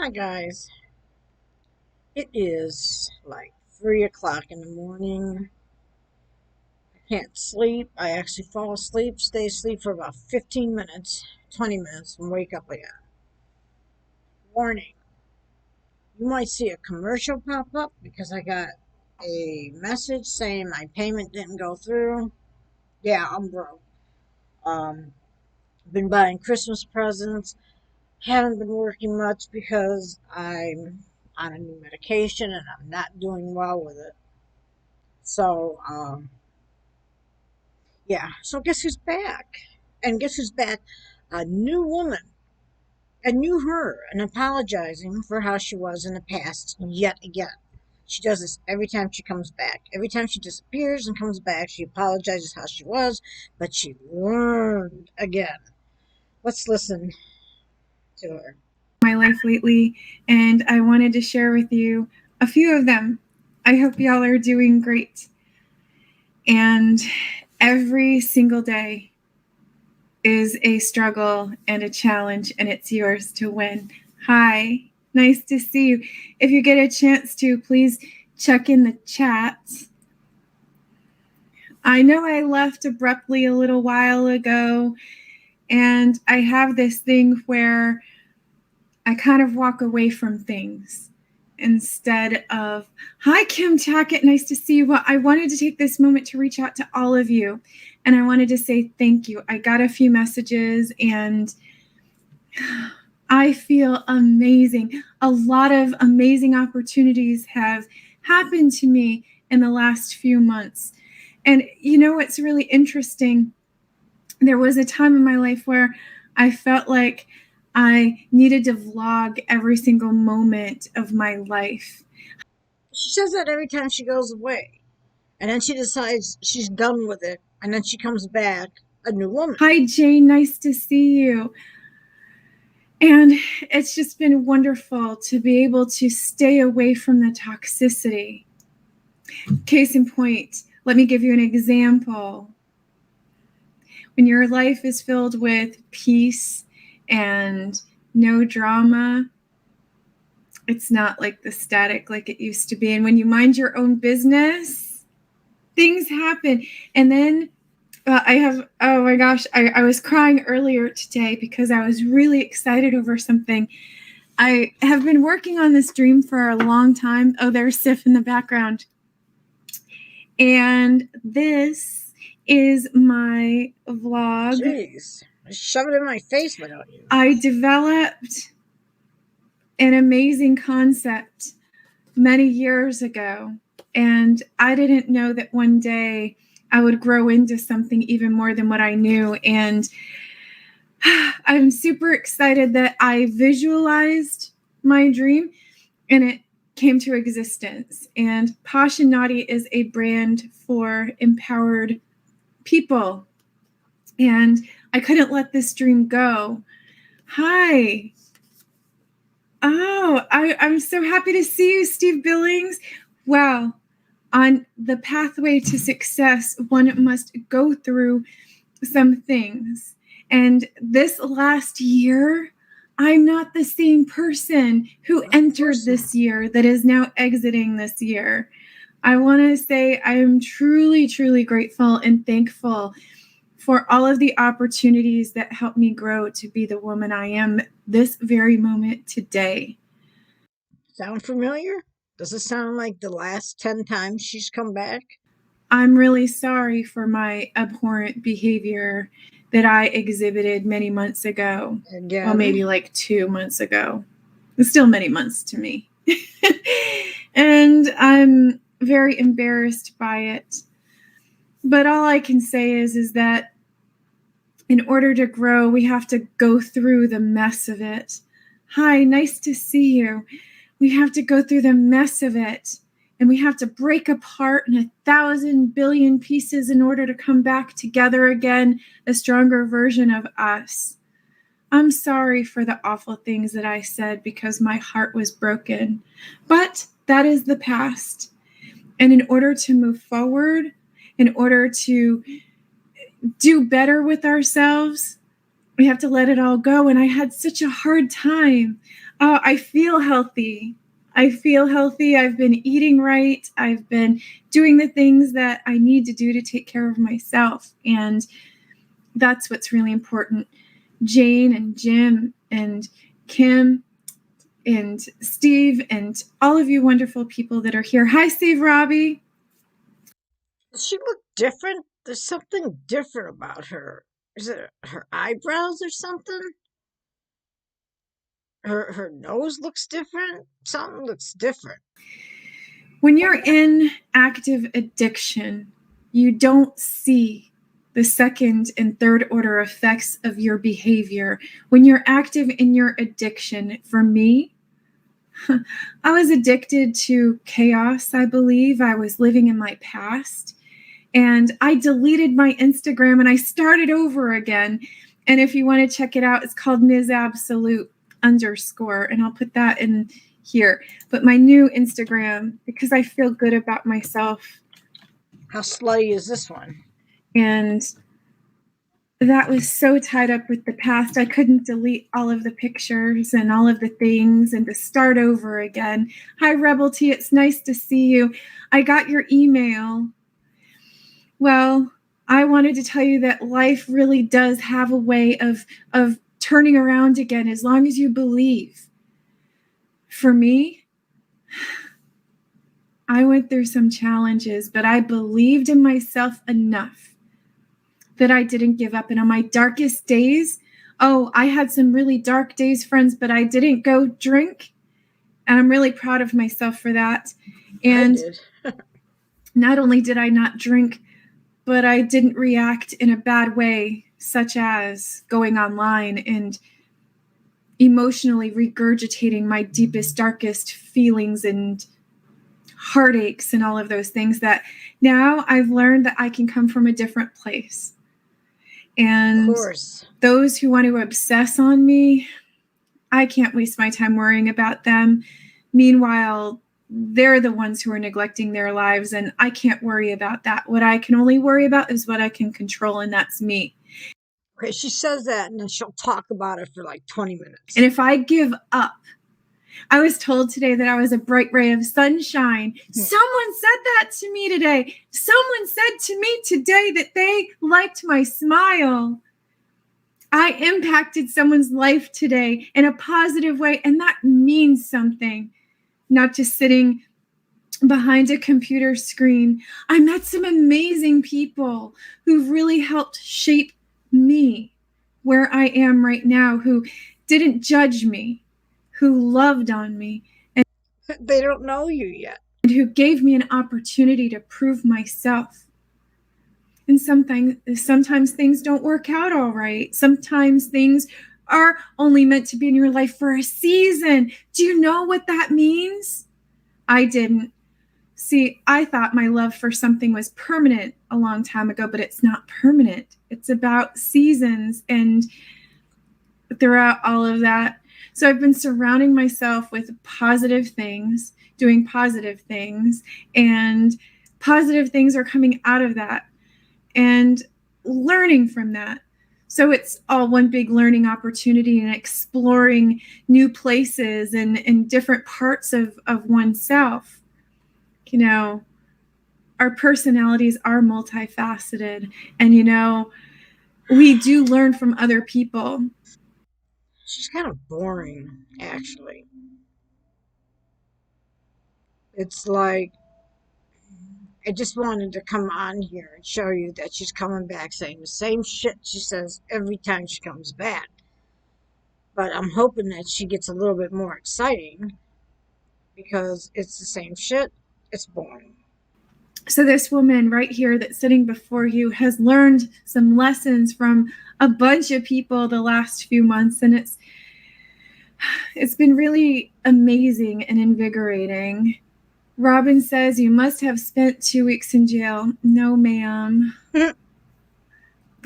Hi guys. It is like 3 o'clock in the morning. I can't sleep. I actually fall asleep, stay asleep for about 15 minutes, 20 minutes, and wake up again. Warning. You might see a commercial pop up because I got a message saying my payment didn't go through. Yeah, I'm broke. Um, been buying Christmas presents. Haven't been working much because I'm on a new medication and I'm not doing well with it. So, yeah. So guess who's back? And guess who's back? A new woman, a new her, and apologizing for how she was in the past yet again. She does this every time she comes back. Every time she disappears and comes back, she apologizes how she was, but she learned again. Let's listen to her. My life lately, and I wanted to share with you a few of them. I hope y'all are doing great. And every single day is a struggle and a challenge, and it's yours to win. Hi, nice to see you. If you get a chance to, please check in the chat. I know I left abruptly a little while ago, and I have this thing where I kind of walk away from things instead of, hi, Kim Tackett, nice to see you. Well, I wanted to take this moment to reach out to all of you, and I wanted to say thank you. I got a few messages, and I feel amazing. A lot of amazing opportunities have happened to me in the last few months. And you know what's really interesting? There was a time in my life where I felt like I needed to vlog every single moment of my life. She says that every time she goes away. And then she decides she's done with it. And then she comes back a new woman. Hi, Jane. Nice to see you. And it's just been wonderful to be able to stay away from the toxicity. Case in point, let me give you an example. When your life is filled with peace and no drama, it's not like the static like it used to be. And when you mind your own business, things happen. And then oh my gosh, I was crying earlier today because I was really excited over something. I have been working on this dream for a long time. Oh, there's Sif in the background. And this is my vlog. Jeez, shove it in my face without you. I developed an amazing concept many years ago, and I didn't know that one day I would grow into something even more than what I knew. And I'm super excited that I visualized my dream and it came to existence. And Posh and Naughty is a brand for empowered people. And I couldn't let this dream go. Hi. Oh, I'm so happy to see you, Steve Billings. Wow. On the pathway to success, one must go through some things. And this last year, I'm not the same person who entered this year that is now exiting this year. I want to say I am truly, truly grateful and thankful for all of the opportunities that helped me grow to be the woman I am this very moment today. Sound familiar? Does it sound like the last 10 times she's come back? I'm really sorry for my abhorrent behavior that I exhibited many months ago. Again? Well, maybe like 2 months ago. It's still many months to me. And I'm very embarrassed by it. But all I can say is that in order to grow, we have to go through the mess of it. Hi, nice to see you. We have to go through the mess of it. And we have to break apart in 1,000 billion pieces in order to come back together again, a stronger version of us. I'm sorry for the awful things that I said because my heart was broken. But that is the past. And in order to move forward, in order to do better with ourselves, we have to let it all go. And I had such a hard time Oh, I feel healthy. I feel healthy. I've been eating right. I've been doing the things that I need to do to take care of myself. And that's what's really important. Jane and Jim and Kim and Steve and all of you wonderful people that are here. Hi, Steve Robbie. Does she look different? There's something different about her. Is it her eyebrows or something? Her nose looks different. Something looks different. When you're in active addiction, you don't see the second and third order effects of your behavior. When you're active in your addiction, for me, I was addicted to chaos, I believe. I was living in my past. And I deleted my Instagram and I started over again. And if you want to check it out, it's called Ms. Absolute _. And I'll put that in here. But my new Instagram, because I feel good about myself. How slutty is this one? And that was so tied up with the past. I couldn't delete all of the pictures and all of the things and to start over again. Hi, Rebel T. It's nice to see you. I got your email. Well, I wanted to tell you that life really does have a way of turning around again as long as you believe. For me, I went through some challenges, but I believed in myself enough that I didn't give up. And on my darkest days, I had some really dark days, friends, but I didn't go drink. And I'm really proud of myself for that. And I did. not only did I not drink, but I didn't react in a bad way, such as going online and emotionally regurgitating my deepest, darkest feelings and heartaches and all of those things that now I've learned that I can come from a different place. And Of course. those who want to obsess on me, I can't waste my time worrying about them. Meanwhile, they're the ones who are neglecting their lives, and I can't worry about that. What I can only worry about is what I can control, and that's me. Okay, she says that and then she'll talk about it for like 20 minutes. And if I give up, I was told today that I was a bright ray of sunshine. Someone said that to me today. Someone said to me today that they liked my smile. I impacted someone's life today in a positive way, and that means something. Not just sitting behind a computer screen. I met some amazing people who've really helped shape me where I am right now, who didn't judge me, who loved on me, and They don't know you yet. who gave me an opportunity to prove myself. And sometimes things don't work out all right. Sometimes things are only meant to be in your life for a season. Do you know what that means? I didn't. See, I thought my love for something was permanent a long time ago, but it's not permanent. It's about seasons and throughout all of that. So I've been surrounding myself with positive things, doing positive things, and positive things are coming out of that and learning from that. So it's all one big learning opportunity and exploring new places and different parts of oneself. You know, our personalities are multifaceted, and we do learn from other people. She's kind of boring, actually. It's like, I just wanted to come on here and show you that she's coming back saying the same shit she says every time she comes back. But I'm hoping that she gets a little bit more exciting because it's the same shit. It's boring. So this woman right here that's sitting before you has learned some lessons from a bunch of people the last few months, and it's been really amazing and invigorating. Robin says you must have spent 2 weeks in jail. No, ma'am.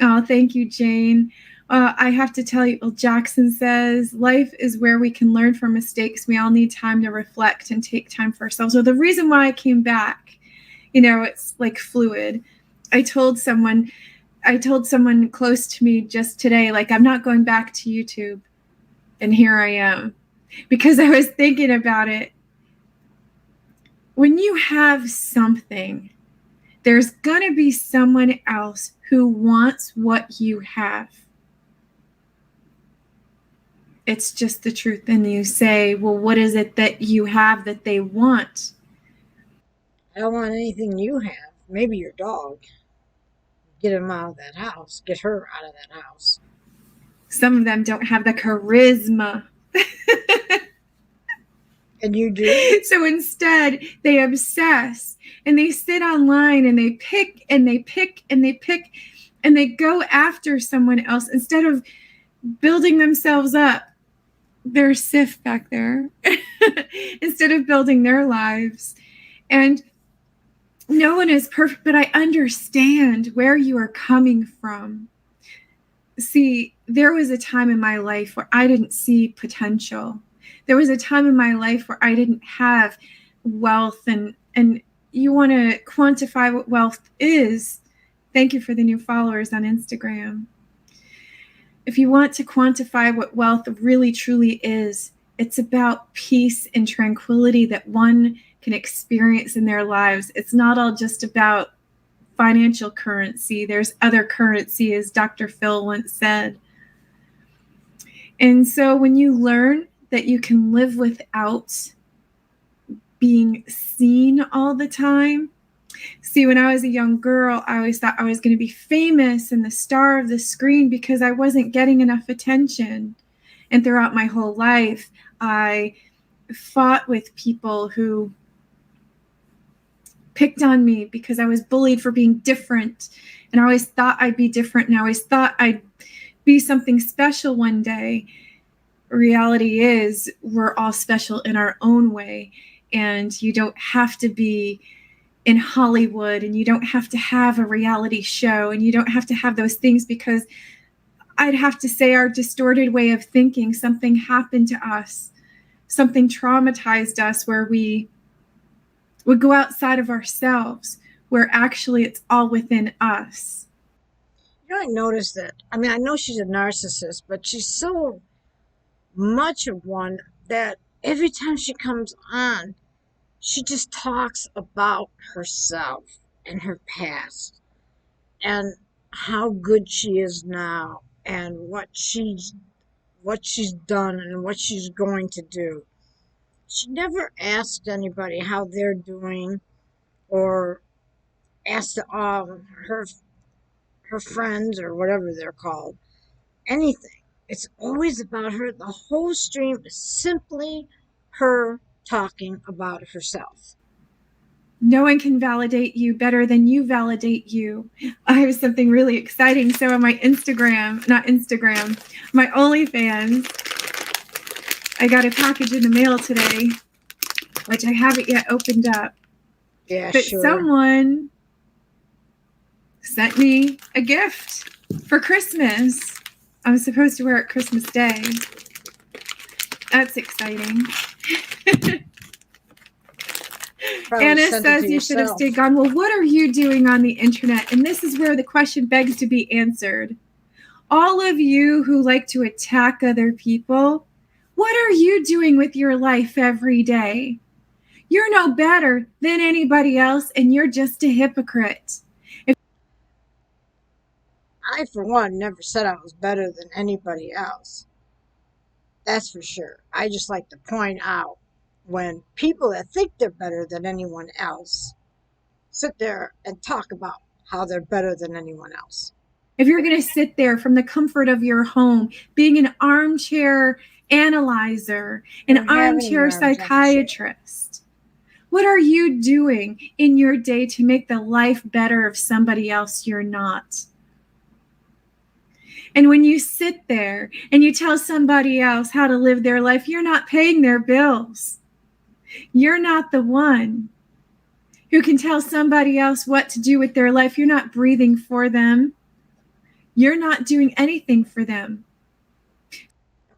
Oh, thank you, Jane. I have to tell you, Jackson says, life is where we can learn from mistakes. We all need time to reflect and take time for ourselves. So the reason why I came back, it's like fluid. I told someone close to me just today, like, I'm not going back to YouTube. And here I am. because I was thinking about it. When you have something, there's going to be someone else who wants what you have. It's just the truth. And you say, well, what is it that you have that they want? I don't want anything you have. Maybe your dog. Get him out of that house. Get her out of that house. Some of them don't have the charisma. And you do? So instead, they obsess and they sit online and they pick and they pick and they pick and they go after someone else instead of building themselves up. There's Sif back there. Instead of building their lives. And no one is perfect, but I understand where you are coming from. See, there was a time in my life where I didn't see potential. There was a time in my life where I didn't have wealth, and you want to quantify what wealth is. Thank you for the new followers on Instagram. If you want to quantify what wealth really truly is, it's about peace and tranquility that one can experience in their lives. It's not all just about financial currency. There's other currency, as Dr. Phil once said. And so when you learn that you can live without being seen all the time. See, when I was a young girl, I always thought I was going to be famous and the star of the screen because I wasn't getting enough attention. And throughout my whole life, I fought with people who picked on me because I was bullied for being different. And I always thought I'd be different. And I always thought I'd be something special one day. Reality is we're all special in our own way. And you don't have to be in Hollywood, and you don't have to have a reality show, and you don't have to have those things, because I'd have to say our distorted way of thinking, something happened to us, something traumatized us where we would go outside of ourselves, where actually it's all within us. You know, I noticed that. I mean, I know she's a narcissist, but she's so much of one that every time she comes on, she just talks about herself and her past and how good she is now and what she's done and what she's going to do. She never asked anybody how they're doing or asked her friends or whatever they're called anything. It's always about her. The whole stream is simply her talking about herself. No one can validate you better than you validate you. I have something really exciting. So on my my OnlyFans, I got a package in the mail today, which I haven't yet opened up. Yeah, But sure. someone sent me a gift for Christmas. I'm supposed to wear it Christmas Day. That's exciting. Anna says you should have stayed gone. Well, what are you doing on the internet? And this is where the question begs to be answered. All of you who like to attack other people, what are you doing with your life every day? You're no better than anybody else, and you're just a hypocrite. I, for one, never said I was better than anybody else. That's for sure. I just like to point out when people that think they're better than anyone else sit there and talk about how they're better than anyone else. If you're going to sit there from the comfort of your home, being an armchair analyzer, an armchair psychiatrist, what are you doing in your day to make the life better of somebody else you're not? And when you sit there and you tell somebody else how to live their life, you're not paying their bills. You're not the one who can tell somebody else what to do with their life. You're not breathing for them. You're not doing anything for them.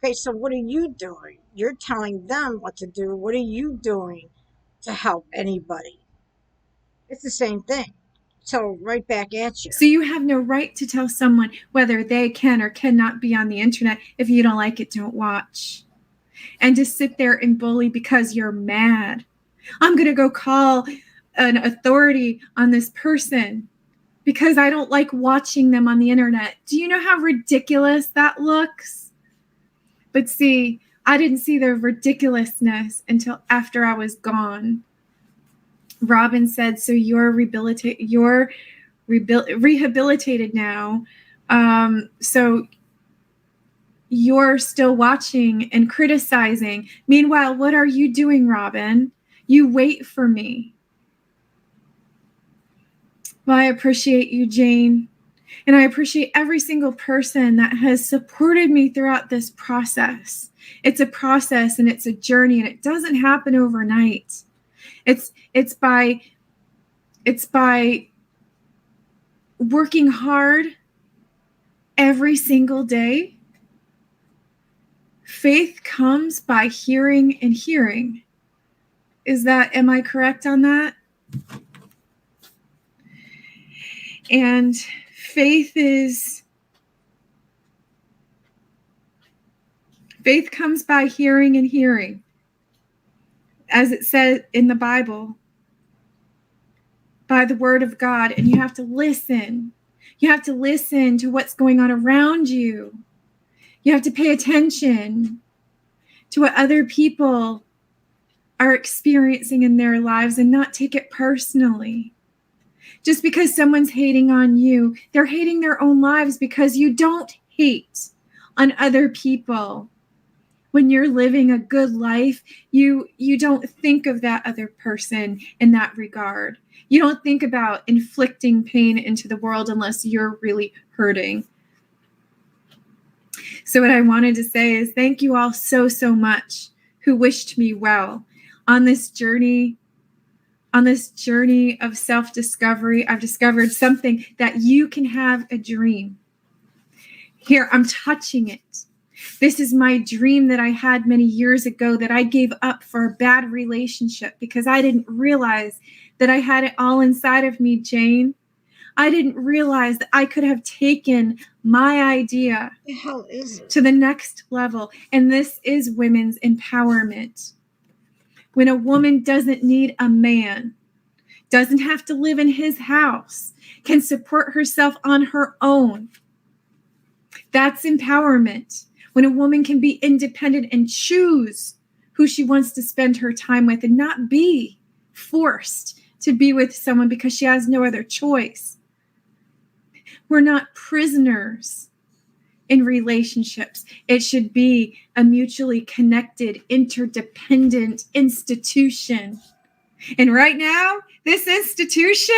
Okay, so what are you doing? You're telling them what to do. What are you doing to help anybody? It's the same thing. So right back at you. So you have no right to tell someone whether they can or cannot be on the internet. If you don't like it, don't watch. and to sit there and bully because you're mad. I'm going to go call an authority on this person because I don't like watching them on the internet. Do you know how ridiculous that looks? But see, I didn't see the ridiculousness until after I was gone. Robin said, so you're rehabilitated now. So you're still watching and criticizing. Meanwhile, what are you doing, Robin? You wait for me. Well, I appreciate you, Jane. And I appreciate every single person that has supported me throughout this process. It's a process and it's a journey, and it doesn't happen overnight. It's by working hard every single day. Faith comes by hearing and hearing. Am I correct on that? And faith comes by hearing and hearing, as it says in the Bible, by the word of God. And you have to listen. You have to listen to what's going on around you. You have to pay attention to what other people are experiencing in their lives and not take it personally. Just because someone's hating on you, they're hating their own lives, because you don't hate on other people. When you're living a good life, you don't think of that other person in that regard. You don't think about inflicting pain into the world unless you're really hurting. So what I wanted to say is thank you all so, so much who wished me well on this journey. On this journey of self-discovery, I've discovered something, that you can have a dream. Here, I'm touching it. This is my dream that I had many years ago that I gave up for a bad relationship because I didn't realize that I had it all inside of me, Jane. I didn't realize that I could have taken my idea The hell is it? to the next level. And this is women's empowerment. When a woman doesn't need a man, doesn't have to live in his house, can support herself on her own. That's empowerment. When a woman can be independent and choose who she wants to spend her time with and not be forced to be with someone because she has no other choice. We're not prisoners in relationships. It should be a mutually connected, interdependent institution. And right now, this institution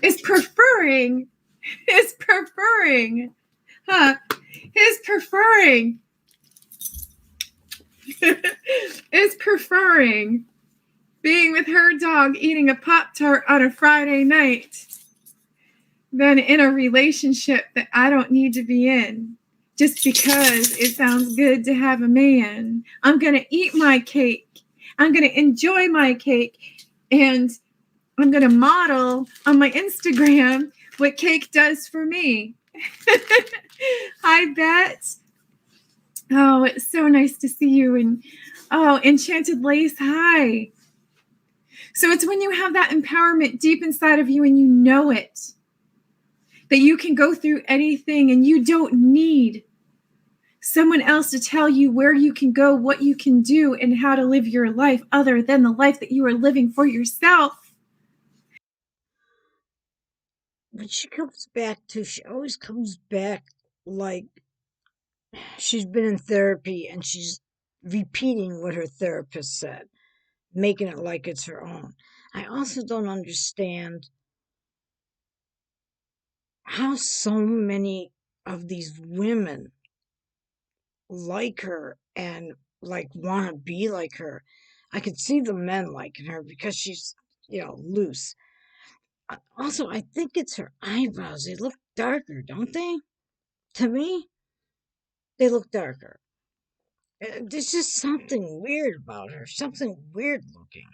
is preferring being with her dog eating a Pop-Tart on a Friday night than in a relationship that I don't need to be in just because it sounds good to have a man. I'm going to eat my cake. I'm going to enjoy my cake. And I'm going to model on my Instagram what cake does for me. Hi, Bet. Oh, it's so nice to see you. And oh, Enchanted Lace, hi. So it's when you have that empowerment deep inside of you and you know it, that you can go through anything and you don't need someone else to tell you where you can go, what you can do, and how to live your life other than the life that you are living for yourself. But she always comes back like she's been in therapy and she's repeating what her therapist said, making it like it's her own. I also don't understand how so many of these women like her and like want to be like her. I could see the men liking her because she's, loose. Also, I think it's her eyebrows. They look darker, don't they? To me, they look darker. There's just something weird about her, something weird looking.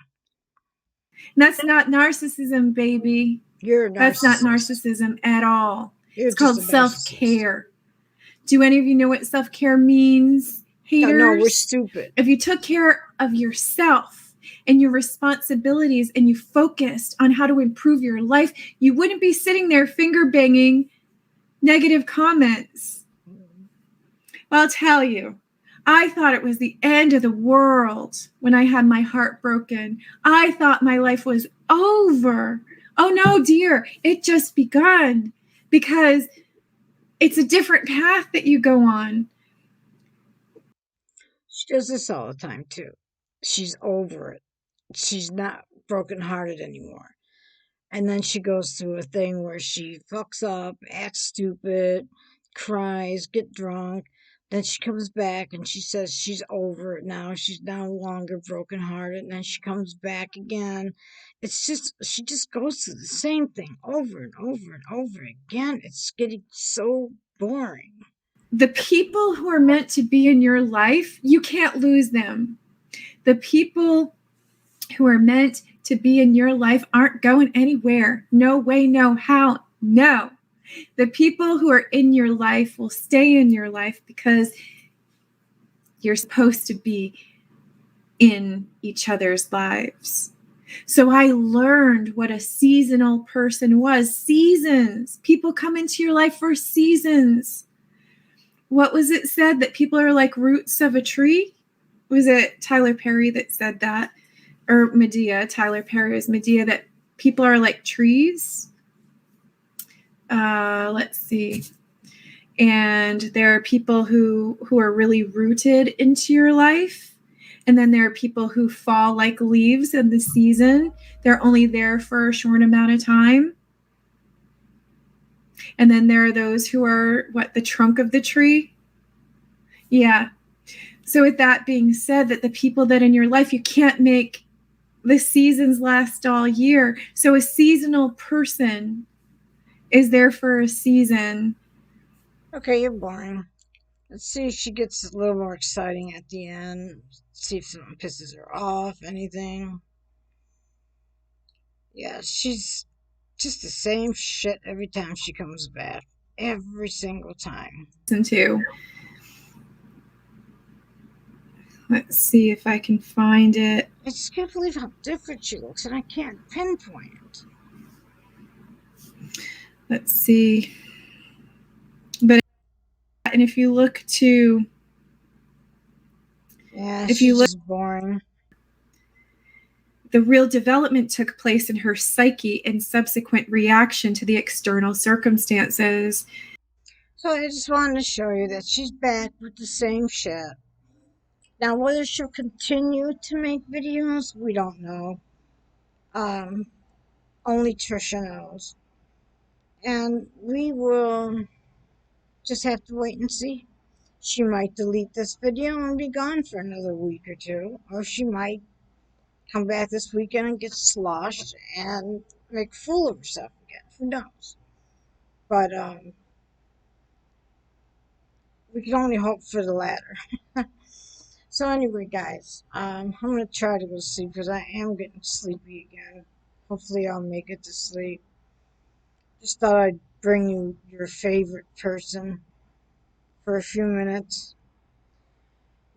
That's not narcissism, baby. You're a That's not narcissist. narcissism at all. You're It's just called a narcissist. self-care. Do any of you know what self-care means, No, no, we're haters? stupid. If you took care of yourself and your responsibilities and you focused on how to improve your life, you wouldn't be sitting there finger banging negative comments. Well, I'll tell you, I thought it was the end of the world when I had my heart broken. I thought my life was over. Oh no, dear, it just begun, because it's a different path that you go on. She does this all the time too. She's over it. She's not brokenhearted anymore. And then she goes through a thing where she fucks up, acts stupid, cries, get drunk. Then she comes back and she says she's over it now. She's no longer brokenhearted. And then she comes back again. It's just, she just goes through the same thing over and over and over again. It's getting so boring. The people who are meant to be in your life, you can't lose them. The people who are meant to be in your life aren't going anywhere. No way, no how, no. The people who are in your life will stay in your life because you're supposed to be in each other's lives. So I learned what a seasonal person was. Seasons. People come into your life for seasons. What was it said, that people are like roots of a tree? Was it Tyler Perry that said that? Or Medea? Tyler Perry was Medea, that people are like trees. Let's see. And there are people who are really rooted into your life. And then there are people who fall like leaves in the season. They're only there for a short amount of time. And then there are those who are, the trunk of the tree? Yeah. So with that being said, that the people that in your life, you can't make the seasons last all year. So a seasonal person is there for a season. Okay, you're boring. Let's see if she gets a little more exciting at the end. See if someone pisses her off, anything. Yeah, she's just the same shit every time she comes back. Every single time. Listen to. Let's see if I can find it. I just can't believe how different she looks, and I can't pinpoint. Let's see. But and if you look to, Yeah, if you she's look, just boring. the real development took place in her psyche and subsequent reaction to the external circumstances. So I just wanted to show you that she's back with the same shit. Now, whether she'll continue to make videos, we don't know. Um, Only Trisha knows. And we will just have to wait and see. She might delete this video and be gone for another week or two, or she might come back this weekend and get sloshed and make a fool of herself again. Who knows? But we can only hope for the latter. So anyway, guys, I'm gonna try to go to sleep because I am getting sleepy again. Hopefully, I'll make it to sleep. Just thought I'd bring you your favorite person for a few minutes.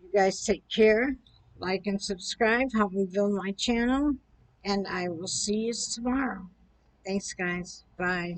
You guys take care. Like and subscribe. Help me build my channel. And I will see you tomorrow. Thanks, guys. Bye.